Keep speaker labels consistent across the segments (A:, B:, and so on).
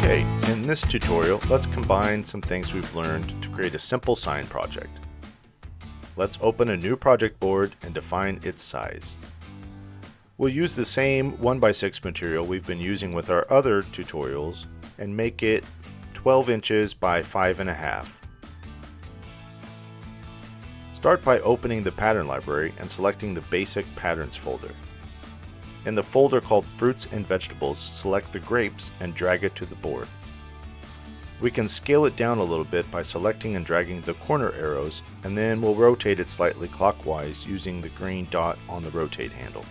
A: Okay, in this tutorial, let's combine some things we've learned to create a simple sign project. Let's open a new project board and define its size. We'll use the same 1x6 material we've been using with our other tutorials and make it 12 inches by 5.5. Start by opening the pattern library and selecting the Basic Patterns folder. In the folder called Fruits and Vegetables, select the grapes and drag it to the board. We can scale it down a little bit by selecting and dragging the corner arrows, and then we'll rotate it slightly clockwise using the green dot on the rotate handle.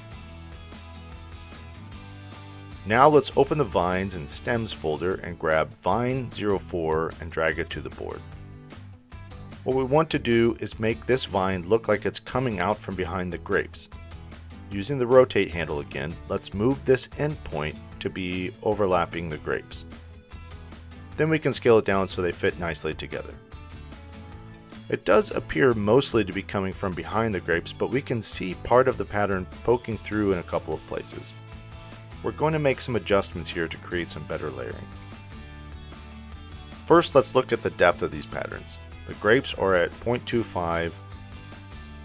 A: Now let's open the Vines and Stems folder and grab Vine 04 and drag it to the board. What we want to do is make this vine look like it's coming out from behind the grapes. Using the rotate handle again, let's move this endpoint to be overlapping the grapes. Then we can scale it down so they fit nicely together. It does appear mostly to be coming from behind the grapes, but we can see part of the pattern poking through in a couple of places. We're going to make some adjustments here to create some better layering. First, let's look at the depth of these patterns. The grapes are at 0.25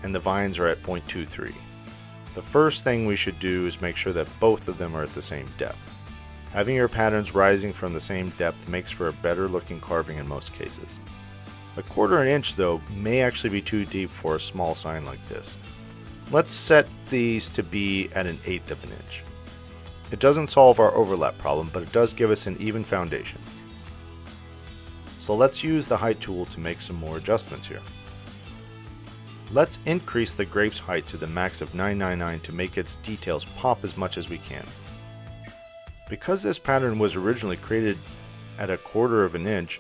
A: and the vines are at 0.23. The first thing we should do is make sure that both of them are at the same depth. Having your patterns rising from the same depth makes for a better looking carving in most cases. 1/4 inch though may actually be too deep for a small sign like this. Let's set these to be at 1/8 of an inch. It doesn't solve our overlap problem, but it does give us an even foundation. So let's use the height tool to make some more adjustments here. Let's increase the grape's height to the max of 999 to make its details pop as much as we can. Because this pattern was originally created at 1/4 of an inch,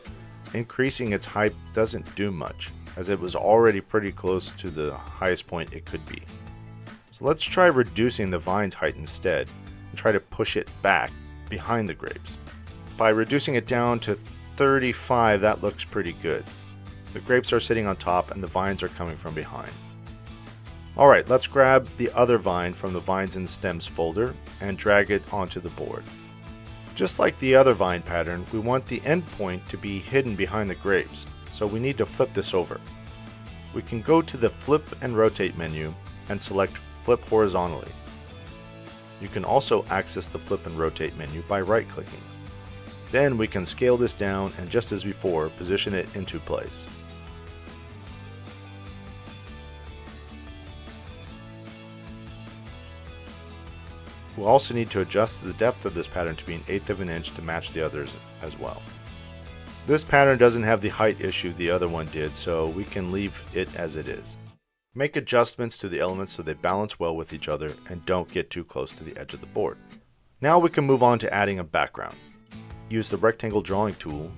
A: increasing its height doesn't do much, as it was already pretty close to the highest point it could be. So let's try reducing the vine's height instead, and try to push it back behind the grapes. By reducing it down to 35, that looks pretty good. The grapes are sitting on top and the vines are coming from behind. Alright, let's grab the other vine from the Vines and Stems folder and drag it onto the board. Just like the other vine pattern, we want the end point to be hidden behind the grapes, so we need to flip this over. We can go to the Flip and Rotate menu and select Flip horizontally. You can also access the Flip and Rotate menu by right-clicking. Then we can scale this down and, just as before, position it into place. We'll also need to adjust the depth of this pattern to be 1/8 of an inch to match the others as well. This pattern doesn't have the height issue the other one did, so we can leave it as it is. Make adjustments to the elements so they balance well with each other and don't get too close to the edge of the board. Now we can move on to adding a background. Use the rectangle drawing tool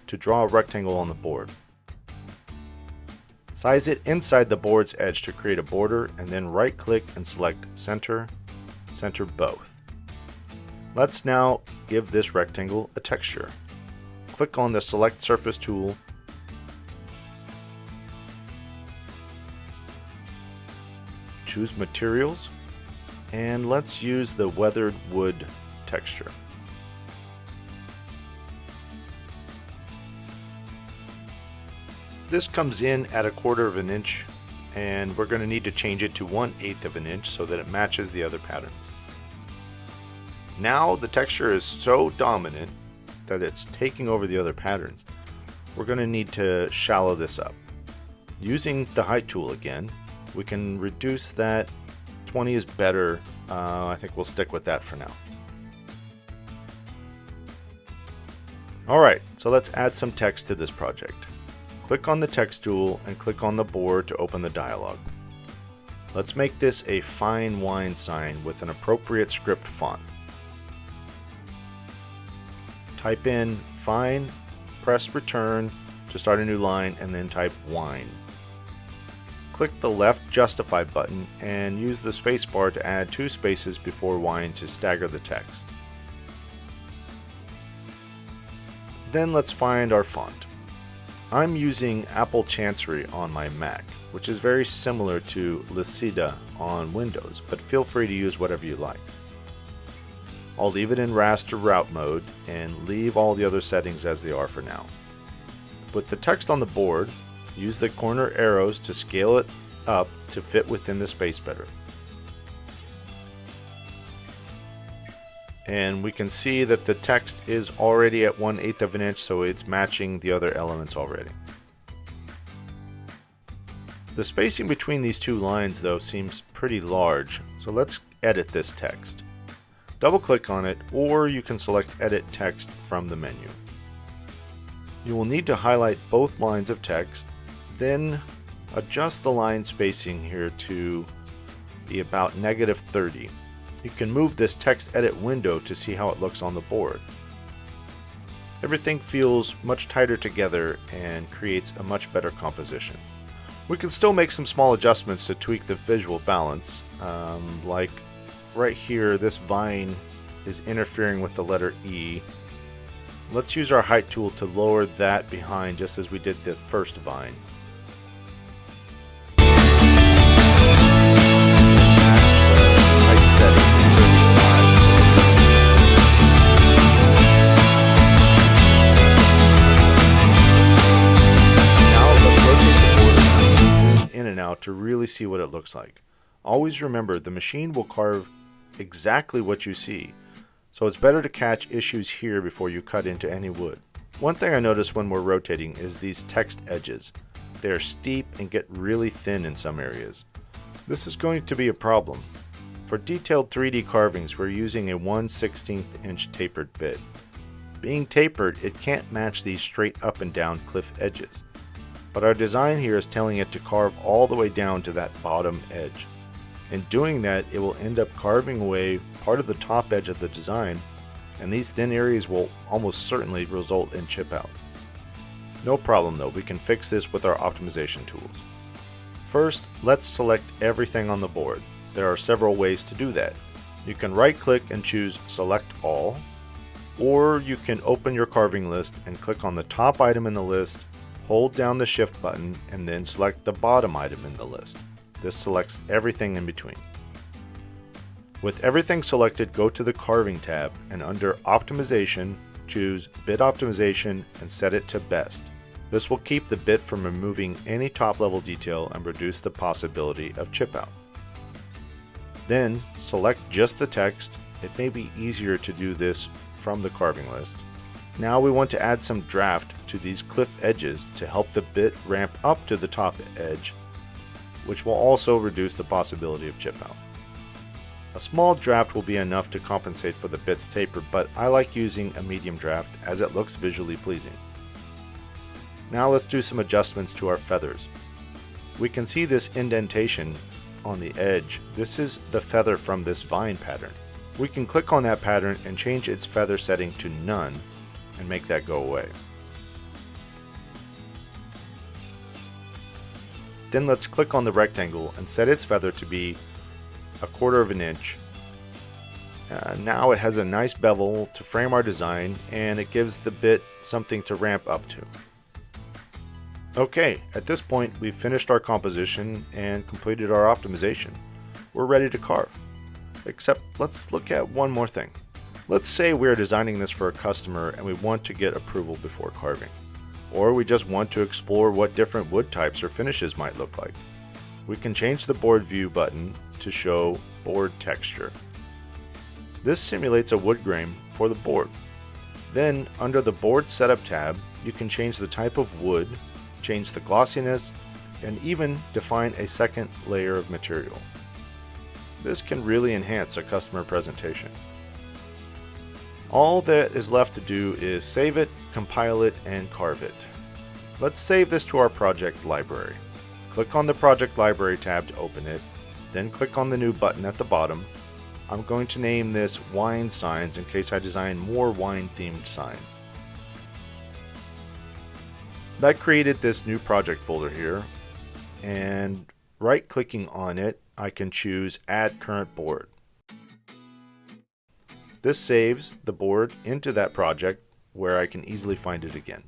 A: to draw a rectangle on the board. Size it inside the board's edge to create a border, and then right click and select Center, Center Both. Let's now give this rectangle a texture. Click on the Select Surface tool, choose Materials, and let's use the Weathered Wood texture. This comes in at 1/4 of an inch, and we're going to need to change it to 1/8 of an inch so that it matches the other patterns. Now the texture is so dominant that it's taking over the other patterns. We're going to need to shallow this up. Using the height tool again, we can reduce that. 20 is better. I think we'll stick with that for now. Alright, so let's add some text to this project. Click on the text tool and click on the board to open the dialog. Let's make this a fine wine sign with an appropriate script font. Type in fine, press return to start a new line, and then type wine. Click the left justify button and use the spacebar to add 2 spaces before wine to stagger the text. Then let's find our font. I'm using Apple Chancery on my Mac, which is very similar to Lucida on Windows, but feel free to use whatever you like. I'll leave it in raster route mode and leave all the other settings as they are for now. With the text on the board, use the corner arrows to scale it up to fit within the space better. And we can see that the text is already at 1/8 of an inch, so it's matching the other elements already. The spacing between these two lines though seems pretty large, so let's edit this text. Double click on it, or you can select Edit Text from the menu. You will need to highlight both lines of text, then adjust the line spacing here to be about -30. You can move this text edit window to see how it looks on the board. Everything feels much tighter together and creates a much better composition. We can still make some small adjustments to tweak the visual balance, like right here this vine is interfering with the letter E. Let's use our height tool to lower that behind just as we did the first vine. To really see what it looks like. Always remember, the machine will carve exactly what you see, so it's better to catch issues here before you cut into any wood. One thing I noticed when we're rotating is these text edges. They are steep and get really thin in some areas. This is going to be a problem. For detailed 3D carvings, we're using a 1/16 inch tapered bit. Being tapered, it can't match these straight up and down cliff edges. But our design here is telling it to carve all the way down to that bottom edge. In doing that, it will end up carving away part of the top edge of the design, and these thin areas will almost certainly result in chip out. No problem though, we can fix this with our optimization tools. First, let's select everything on the board. There are several ways to do that. You can right click and choose Select All, or you can open your carving list and click on the top item in the list, hold down the Shift button, and then select the bottom item in the list. This selects everything in between. With everything selected, go to the Carving tab, and under Optimization, choose Bit Optimization and set it to Best. This will keep the bit from removing any top level detail and reduce the possibility of chip out. Then select just the text. It may be easier to do this from the carving list. Now we want to add some draft to these cliff edges to help the bit ramp up to the top edge, which will also reduce the possibility of chip out. A small draft will be enough to compensate for the bit's taper, but I like using a medium draft as it looks visually pleasing. Now let's do some adjustments to our feathers. We can see this indentation on the edge. This is the feather from this vine pattern. We can click on that pattern and change its feather setting to none and make that go away. Then let's click on the rectangle and set its feather to be 1/4 of an inch. Now it has a nice bevel to frame our design, and it gives the bit something to ramp up to. Okay, at this point we've finished our composition and completed our optimization. We're ready to carve. Except let's look at one more thing. Let's say we're designing this for a customer and we want to get approval before carving. Or we just want to explore what different wood types or finishes might look like. We can change the board view button to show board texture. This simulates a wood grain for the board. Then under the board setup tab, you can change the type of wood, change the glossiness, and even define a second layer of material. This can really enhance a customer presentation. All that is left to do is save it, compile it, and carve it. Let's save this to our project library. Click on the project library tab to open it, then click on the new button at the bottom. I'm going to name this wine signs in case I design more wine themed signs. That created this new project folder here, and right clicking on it, I can choose Add Current Board. This saves the board into that project where I can easily find it again.